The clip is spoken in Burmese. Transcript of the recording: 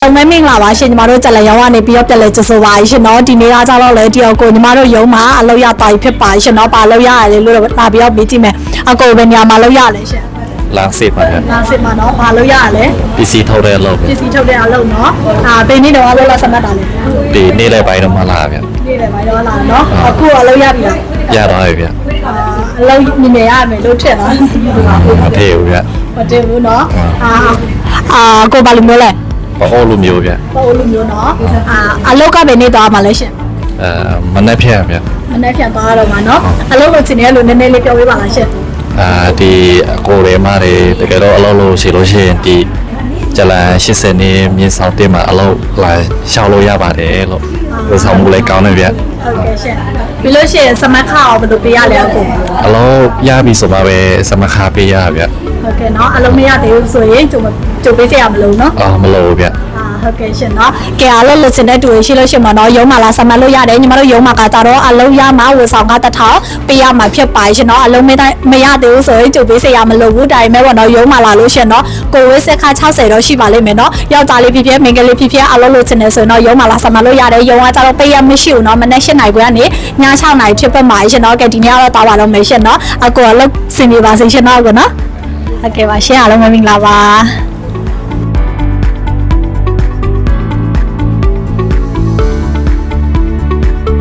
လုံးမဲမင်္ဂလာပါရှင်ညီမတို့ကြက်လက်ရောင်းကနေပြီးတော့ပြက်လက်ကျဆိုပါရှင်နော်ဒီနေ့ကကြတော့လေတယောက်ကိုညီမတို့ရုံးမှာအလုပ်ရပါဖြစ်ပါရှင်နော်ပါလို့ရတယ်လို့လာပြီးတော့မေးကြည့်မယ်အကိုပဲညာမှာလုပ်ရလဲရှင်ล้างเสร็จมาครับล้างเสร็จมาเนาะဘာလို့ရလဲ PC ထုတ်တဲ့အလုပ် PC ထုတ်တဲ့အလုပ်เนาะဘယ်နေ့တော့လောက်လာစမှတ်တာလဲ ဒီနေ့လည်းပိုင်းတော့မလာဗျ နေ့လည်းပိုင်းတော့လာเนาะအခုအလုပ်ရပြီလားရတော့ပြီဗျ အလုပ်နေနေရမယ်လို့ထင်လား မထည့်ဘူးဗျ မတည်ဘူးเนาะကိုဘာလို့မျိုးလဲ ပေါ့အိုးလိုမျိုးဗျ ပေါ့လိုမျိုးเนาะအလုပ်ကပဲနေသွားမှာလဲရှင်မနေ့ဖြတ်ဗျ မနေ့ပြန်သွားတော့မှာเนาะအလုပ်လုပ်ချင်တယ်လို့နည်းနည်းလေးပြောပေးပါလားရှင်ဒီအကိုတွေမတွေတကယ်တော့အလုပ်လို့ရှိလို့ရှိရင်ဒီကျလန်80နှစ်မြင်းဆောင်တင်မှာအလုပ်လာရှောက်လို့ရပါတယ်လို့ဒီဆောင်မှုလေးကောင်းတယ်ဗျဟုတ်ကဲ့ရှင်ပြီးလို့ရှိရင်စမတ်ခါအောင်ဘယ်လိုပေးရလဲအကိုအလုပ်ရပြီဆိုမှပဲစမခါပေးရဗျဟုတ်ကဲ့เนาะအလုပ်မရသေးဘူးဆိုရင်ကြိုပေးစရာမလိုเนาะမလိုဘူးဗျဟုတ်ကဲ့ရှင်เนาะကဲအားလုံးလို့စင်တဲ့တူရှိလို့ရှိမှာเนาะရုံးမှာလာစမတ်လို့ရတယ်ညီမတို့ရုံးမှာကတော့အလုံးရမှာဝန်ဆောင်က1000ပေးရမှာဖြစ်ပါရှင်เนาะအလုံးမရသေးဘူးဆိုရင်ကြိုပေးစရာမလိုဘူးဒါပေမဲ့ပေါ့เนาะရုံးမှာလာလို့ရှင်เนาะကိုဝေးဆက်ခါ60တော့ရှိပါလိမ့်မယ်เนาะယောက်ျားလေးဖြစ်ဖြစ်မိန်းကလေးဖြစ်ဖြစ်အလုံးလို့စင်နေဆိုရင်เนาะရုံးမှာလာစမတ်လို့ရတယ်ရုံးကကြတော့ပေးရမရှိဘူးเนาะမနေ့7:00နာရီခွဲကနေည6:00နာရီဖြစ်ပတ်မှာရှင်เนาะကဲဒီနေ့ကတော့တာပါတော့မယ်ရှင်เนาะအကိုကလုံးစင်ပြပါစေရှင်เนาะကိုเนาะဟုတ်ကဲ့ပါရှင်အားလုံးမင်္ဂလာပါ